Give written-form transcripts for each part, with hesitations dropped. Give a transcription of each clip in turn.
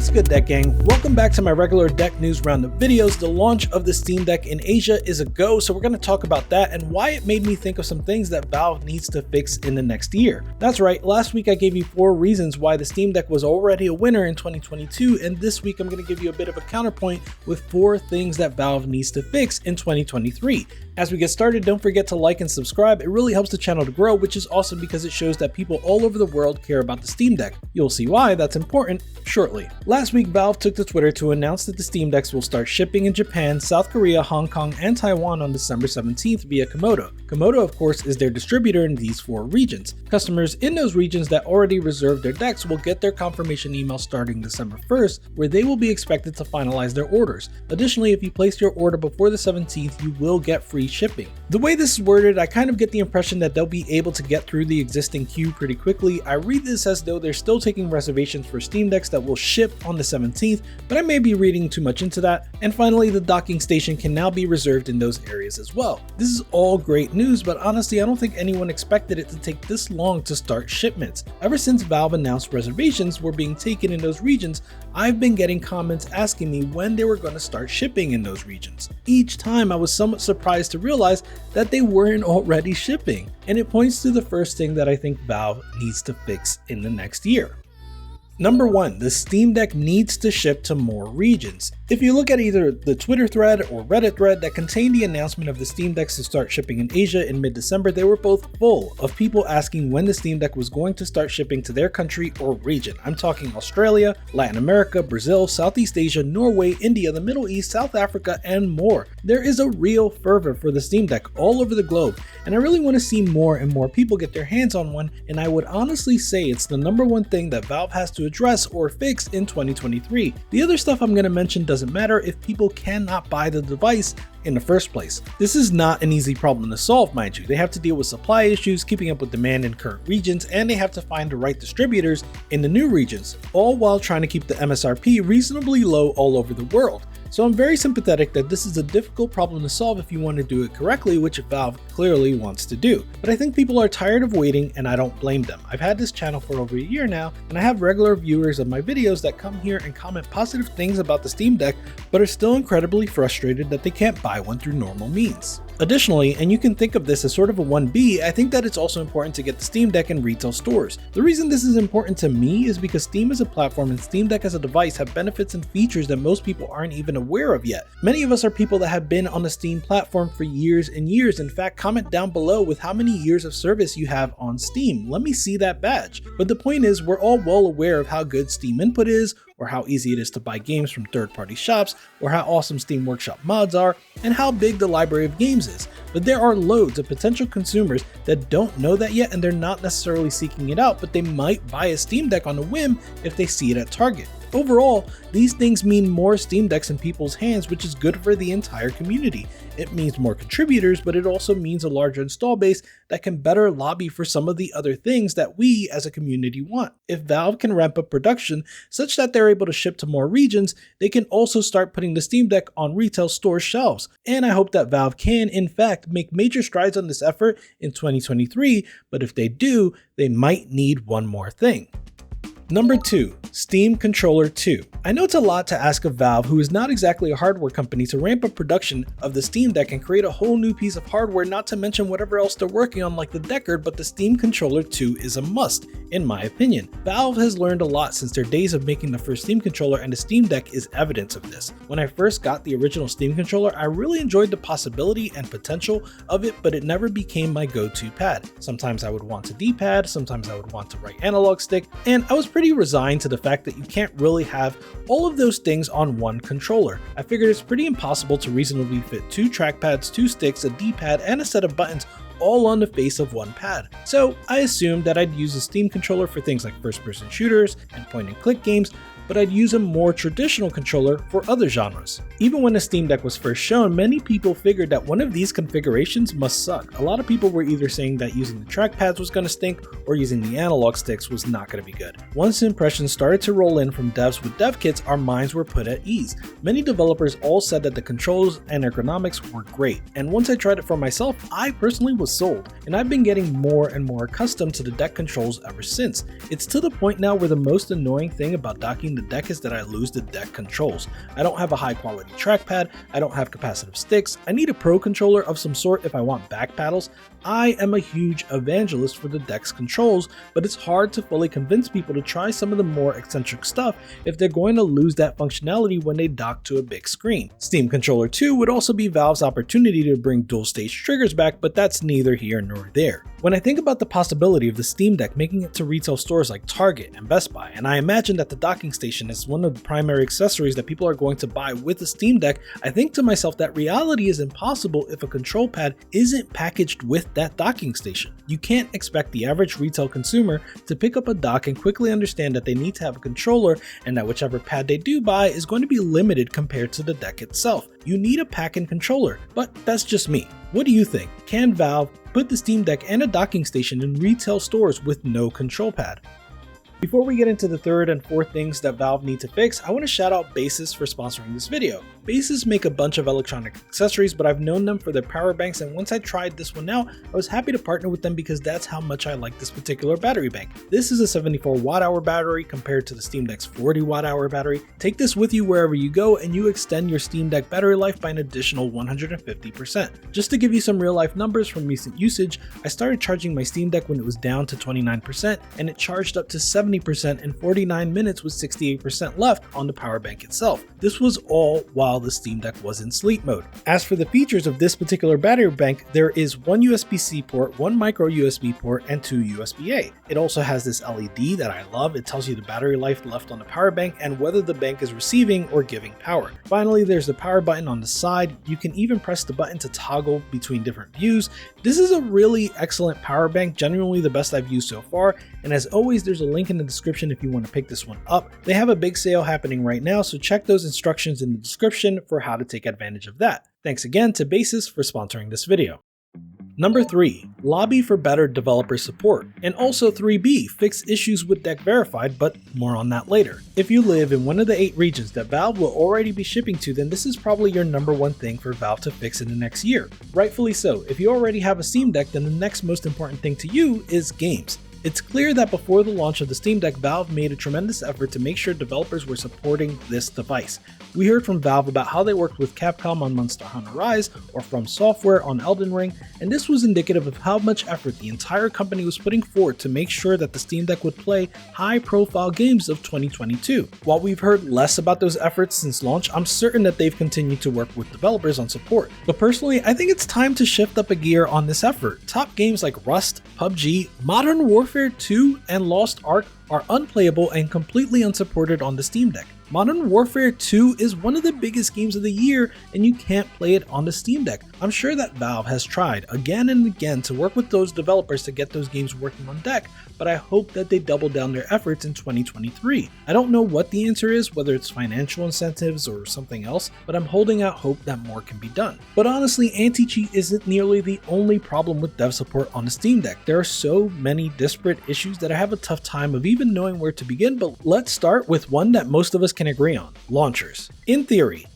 What's good, Deck Gang? Welcome back to my regular Deck News Roundup videos. The launch of the Steam Deck in Asia is a go, so we're going to talk about that and why it made me think of some things that Valve needs to fix in the next year. That's right, last week I gave you 4 reasons why the Steam Deck was already a winner in 2022, and this week I'm going to give you a bit of a counterpoint with 4 things that Valve needs to fix in 2023. As we get started, don't forget to like and subscribe. It really helps the channel to grow, which is awesome because it shows that people all over the world care about the Steam Deck. You'll see why that's important shortly. Last week, Valve took to Twitter to announce that the Steam Decks will start shipping in Japan, South Korea, Hong Kong, and Taiwan on December 17th via Komodo. Komodo, of course, is their distributor in these 4 regions. Customers in those regions that already reserved their decks will get their confirmation email starting December 1st, where they will be expected to finalize their orders. Additionally, if you place your order before the 17th, you will get free shipping. The way this is worded, I kind of get the impression that they'll be able to get through the existing queue pretty quickly. I read this as though they're still taking reservations for Steam Decks that will ship on the 17th, but I may be reading too much into that. And finally, the docking station can now be reserved in those areas as well. This is all great news, but honestly, I don't think anyone expected it to take this long to start shipments. Ever since Valve announced reservations were being taken in those regions, I've been getting comments asking me when they were going to start shipping in those regions. Each time I was somewhat surprised to realize that they weren't already shipping, and it points to the first thing that I think Valve needs to fix in the next year. Number 1, the Steam Deck needs to ship to more regions. If you look at either the Twitter thread or Reddit thread that contained the announcement of the Steam Decks to start shipping in Asia in mid-December, they were both full of people asking when the Steam Deck was going to start shipping to their country or region. I'm talking Australia, Latin America, Brazil, Southeast Asia, Norway, India, the Middle East, South Africa, and more. There is a real fervor for the Steam Deck all over the globe, and I really want to see more and more people get their hands on one, and I would honestly say it's the number 1 thing that Valve has to address or fix in 2023. The other stuff I'm going to mention doesn't matter if people cannot buy the device in the first place. This is not an easy problem to solve, mind you. They have to deal with supply issues, keeping up with demand in current regions, and they have to find the right distributors in the new regions, all while trying to keep the MSRP reasonably low all over the world. So I'm very sympathetic that this is a difficult problem to solve if you want to do it correctly, which Valve clearly wants to do. But I think people are tired of waiting, and I don't blame them. I've had this channel for over a year now, and I have regular viewers of my videos that come here and comment positive things about the Steam Deck, but are still incredibly frustrated that they can't buy one through normal means. Additionally, and you can think of this as sort of a 1B, I think that it's also important to get the Steam Deck in retail stores. The reason this is important to me is because Steam as a platform and Steam Deck as a device have benefits and features that most people aren't even aware of yet. Many of us are people that have been on the Steam platform for years and years. In fact, comment down below with how many years of service you have on Steam. Let me see that badge. But the point is, we're all well aware of how good Steam Input is, or how easy it is to buy games from third-party shops, or how awesome Steam Workshop mods are, and how big the library of games is. But there are loads of potential consumers that don't know that yet, and they're not necessarily seeking it out, but they might buy a Steam Deck on a whim if they see it at Target. Overall, these things mean more Steam Decks in people's hands, which is good for the entire community. It means more contributors, but it also means a larger install base that can better lobby for some of the other things that we as a community want. If Valve can ramp up production such that they're able to ship to more regions, they can also start putting the Steam Deck on retail store shelves. And I hope that Valve can, in fact, make major strides on this effort in 2023, but if they do, they might need one more thing. Number 2, Steam Controller 2. I know it's a lot to ask of Valve, who is not exactly a hardware company, to ramp up production of the Steam Deck and create a whole new piece of hardware, not to mention whatever else they're working on like the Deckard, but the Steam Controller 2 is a must, in my opinion. Valve has learned a lot since their days of making the first Steam controller, and the Steam Deck is evidence of this. When I first got the original Steam controller, I really enjoyed the possibility and potential of it, but it never became my go-to pad. Sometimes I would want a D-pad, sometimes I would want a right analog stick, and I was pretty resigned to the fact that you can't really have all of those things on one controller. I figured it's pretty impossible to reasonably fit 2 trackpads, 2 sticks, a D-pad, and a set of buttons all on the face of one pad. So I assumed that I'd use a Steam controller for things like first-person shooters and point-and-click games, but I'd use a more traditional controller for other genres. Even when the Steam Deck was first shown, many people figured that one of these configurations must suck. A lot of people were either saying that using the trackpads was going to stink or using the analog sticks was not going to be good. Once impressions started to roll in from devs with dev kits, our minds were put at ease. Many developers all said that the controls and ergonomics were great, and once I tried it for myself, I personally was sold, and I've been getting more and more accustomed to the deck controls ever since. It's to the point now where the most annoying thing about docking between the deck is that I lose the deck controls. I don't have a high quality trackpad, I don't have capacitive sticks, I need a pro controller of some sort if I want back paddles. I am a huge evangelist for the deck's controls, but it's hard to fully convince people to try some of the more eccentric stuff if they're going to lose that functionality when they dock to a big screen. Steam Controller 2 would also be Valve's opportunity to bring dual stage triggers back, but that's neither here nor there. When I think about the possibility of the Steam Deck making it to retail stores like Target and Best Buy, and I imagine that the docking station is one of the primary accessories that people are going to buy with the Steam Deck, I think to myself that reality is impossible if a control pad isn't packaged with that docking station. You can't expect the average retail consumer to pick up a dock and quickly understand that they need to have a controller and that whichever pad they do buy is going to be limited compared to the deck itself. You need a pack-in controller, but that's just me. What do you think? Can Valve put the Steam Deck and a docking station in retail stores with no control pad? Before we get into the third and fourth things that Valve need to fix, I want to shout out Basis for sponsoring this video. Basis make a bunch of electronic accessories, but I've known them for their power banks, and once I tried this one out, I was happy to partner with them because that's how much I like this particular battery bank. This is a 74 watt-hour battery compared to the Steam Deck's 40 watt-hour battery. Take this with you wherever you go and you extend your Steam Deck battery life by an additional 150%. Just to give you some real life numbers from recent usage, I started charging my Steam Deck when it was down to 29% and it charged up to 70% in 49 minutes with 68% left on the power bank itself. This was all while the Steam Deck was in sleep mode. As for the features of this particular battery bank, there is one USB-C port, one micro USB port, and two USB-A. It also has this LED that I love. It tells you the battery life left on the power bank and whether the bank is receiving or giving power. Finally, there's the power button on the side. You can even press the button to toggle between different views. This is a really excellent power bank, genuinely the best I've used so far, and as always, there's a link in the description if you want to pick this one up. They have a big sale happening right now, so check those instructions in the description for how to take advantage of that. Thanks again to Basis for sponsoring this video. Number 3. Lobby for better developer support. And also 3B, fix issues with Deck Verified, but more on that later. If you live in one of the 8 regions that Valve will already be shipping to, then this is probably your number one thing for Valve to fix in the next year. Rightfully so. If you already have a Steam Deck, then the next most important thing to you is games. It's clear that before the launch of the Steam Deck, Valve made a tremendous effort to make sure developers were supporting this device. We heard from Valve about how they worked with Capcom on Monster Hunter Rise or From Software on Elden Ring, and this was indicative of how much effort the entire company was putting forward to make sure that the Steam Deck would play high-profile games of 2022. While we've heard less about those efforts since launch, I'm certain that they've continued to work with developers on support. But personally, I think it's time to shift up a gear on this effort. Top games like Rust, PUBG, Modern Warfare 2, and Lost Ark are unplayable and completely unsupported on the Steam Deck. Modern Warfare 2 is one of the biggest games of the year and you can't play it on the Steam Deck. I'm sure that Valve has tried again and again to work with those developers to get those games working on deck, but I hope that they double down their efforts in 2023. I don't know what the answer is, whether it's financial incentives or something else, but I'm holding out hope that more can be done. But honestly, anti-cheat isn't nearly the only problem with dev support on the Steam Deck. There are so many disparate issues that I have a tough time of even knowing where to begin, but let's start with one that most of us can agree on: launchers. In theory,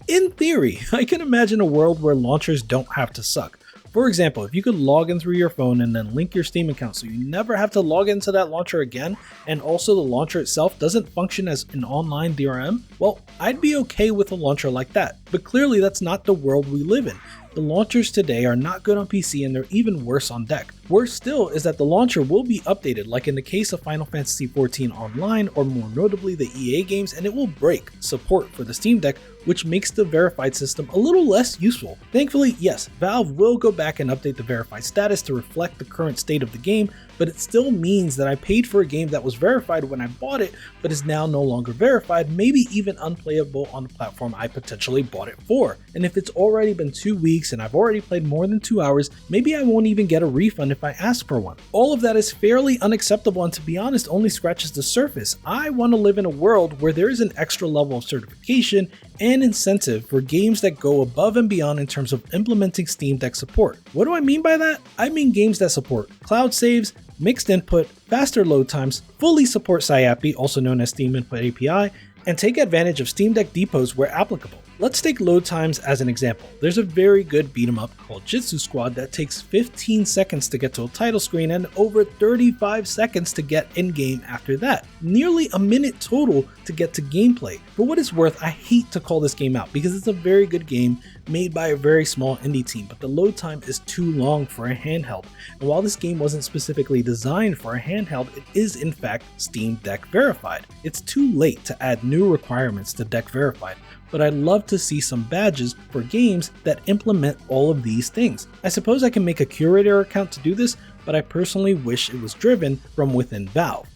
I can imagine a world where launchers don't have to suck. For example, if you could log in through your phone and then link your Steam account so you never have to log into that launcher again, and also the launcher itself doesn't function as an online DRM, well, I'd be okay with a launcher like that. But clearly that's not the world we live in. The launchers today are not good on PC and they're even worse on deck. Worse still is that the launcher will be updated, like in the case of Final Fantasy XIV Online or more notably the EA games, and it will break support for the Steam Deck, which makes the verified system a little less useful. Thankfully, yes, Valve will go back and update the verified status to reflect the current state of the game, but it still means that I paid for a game that was verified when I bought it, but is now no longer verified, maybe even unplayable on the platform I potentially bought it for. And if it's already been 2 weeks and I've already played more than 2 hours, maybe I won't even get a refund if I ask for one. All of that is fairly unacceptable and, to be honest, only scratches the surface. I want to live in a world where there is an extra level of certification and incentive for games that go above and beyond in terms of implementing Steam Deck support. What do I mean by that? I mean games that support cloud saves, mixed input, faster load times, fully support SciAPI, also known as Steam Input API, and take advantage of Steam Deck depots where applicable. Let's take load times as an example. There's a very good beat 'em up called Jitsu Squad that takes 15 seconds to get to a title screen and over 35 seconds to get in-game after that. Nearly a minute total to get to gameplay. For what it's worth, I hate to call this game out because it's a very good game made by a very small indie team, but the load time is too long for a handheld. And while this game wasn't specifically designed for a handheld, it is in fact Steam Deck verified. It's too late to add new requirements to Deck Verified, but I'd love to see some badges for games that implement all of these things. I suppose I can make a curator account to do this, but I personally wish it was driven from within Valve.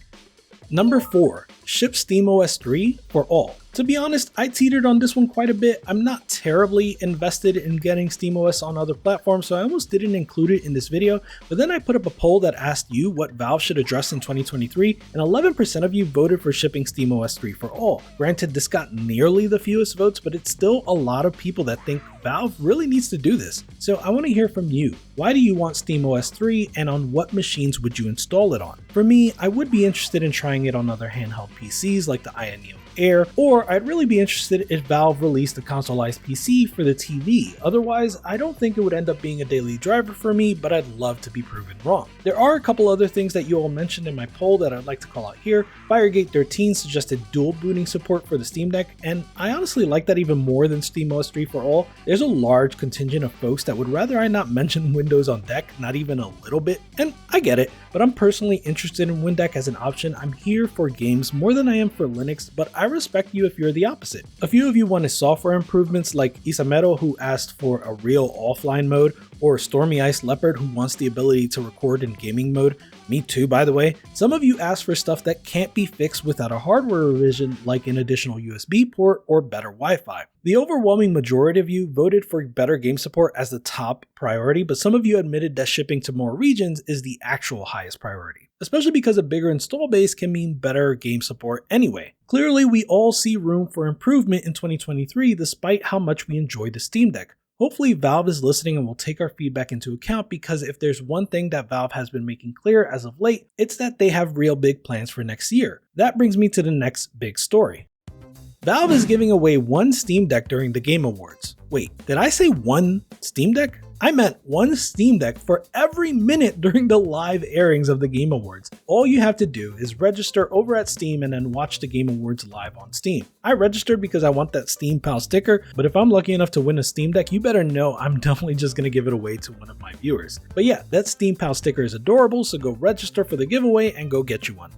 Number 4, ship SteamOS 3 for all. To be honest, I teetered on this one quite a bit. I'm not terribly invested in getting SteamOS on other platforms, so I almost didn't include it in this video, but then I put up a poll that asked you what Valve should address in 2023, and 11% of you voted for shipping SteamOS 3 for all. Granted, this got nearly the fewest votes, but it's still a lot of people that think Valve really needs to do this. So I want to hear from you. Why do you want SteamOS 3, and on what machines would you install it on? For me, I would be interested in trying it on other handheld PCs like the Aya Neo Air, or I'd really be interested if Valve released a consoleized PC for the TV. Otherwise, I don't think it would end up being a daily driver for me, but I'd love to be proven wrong. There are a couple other things that you all mentioned in my poll that I'd like to call out here. Firegate 13 suggested dual booting support for the Steam Deck, and I honestly like that even more than SteamOS 3 for all. There's a large contingent of folks that would rather I not mention Windows on deck, not even a little bit, and I get it, but I'm personally interested in WinDeck as an option. I'm here for games more than I am for Linux, but I respect you if you're the opposite. A few of you wanted software improvements like Isamero, who asked for a real offline mode, or Stormy Ice Leopard, who wants the ability to record in gaming mode. Me too, by the way. Some of you asked for stuff that can't be fixed without a hardware revision, like an additional USB port or better Wi-Fi. The overwhelming majority of you voted for better game support as the top priority, but some of you admitted that shipping to more regions is the actual highest priority, especially because a bigger install base can mean better game support anyway. Clearly, we all see room for improvement in 2023 despite how much we enjoy the Steam Deck. Hopefully Valve is listening and will take our feedback into account, because if there's one thing that Valve has been making clear as of late, it's that they have real big plans for next year. That brings me to the next big story. Valve is giving away one Steam Deck during the Game Awards. Wait, did I say one Steam Deck? I meant one Steam Deck for every minute during the live airings of the Game Awards. All you have to do is register over at Steam and then watch the Game Awards live on Steam. I registered because I want that Steam Pal sticker, but if I'm lucky enough to win a Steam Deck, you better know I'm definitely just gonna give it away to one of my viewers. But yeah, that Steam Pal sticker is adorable, so go register for the giveaway and go get you one.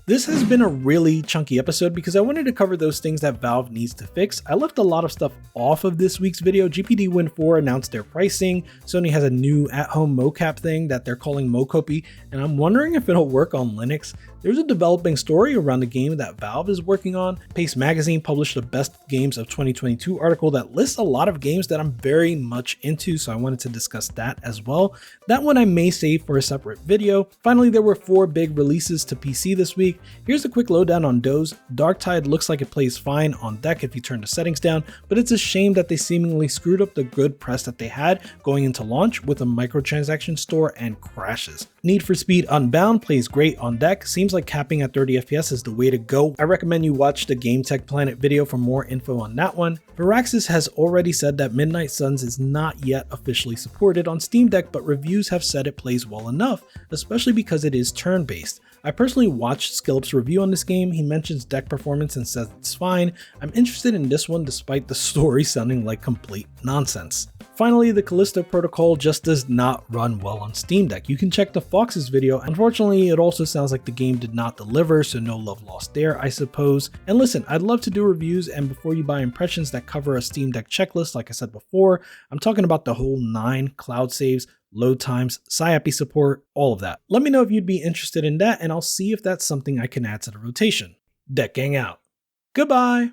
This has been a really chunky episode because I wanted to cover those things that Valve needs to fix. I left a lot of stuff off of this week's video. GPD Win 4 announced their pricing. Sony has a new at-home mocap thing that they're calling Mocopy, and I'm wondering if it'll work on Linux. There's a developing story around the game that Valve is working on. Pace Magazine published the Best Games of 2022 article that lists a lot of games that I'm very much into, so I wanted to discuss that as well. That one I may save for a separate video. Finally, there were 4 big releases to PC this week. Here's a quick lowdown on those. Darktide looks like it plays fine on deck if you turn the settings down, but it's a shame that they seemingly screwed up the good press that they had going into launch with a microtransaction store and crashes. Need for Speed Unbound plays great on deck. Seems like capping at 30 FPS is the way to go. I recommend you watch the Game Tech Planet video for more info on that one. Viraxis has already said that Midnight Suns is not yet officially supported on Steam Deck, but reviews have said it plays well enough, especially because it is turn-based. I personally watched Skillup's review on this game. He mentions deck performance and says it's fine. I'm interested in this one despite the story sounding like complete nonsense. Finally, the Callisto Protocol just does not run well on Steam Deck. You can check the Fox's video. Unfortunately, it also sounds like the game did not deliver, so no love lost there, I suppose. And listen, I'd love to do reviews and before you buy impressions that cover a Steam Deck checklist, like I said before. I'm talking about the whole 9 cloud saves, load times, SciAppy support, all of that. Let me know if you'd be interested in that, and I'll see if that's something I can add to the rotation. Deck Gang out. Goodbye!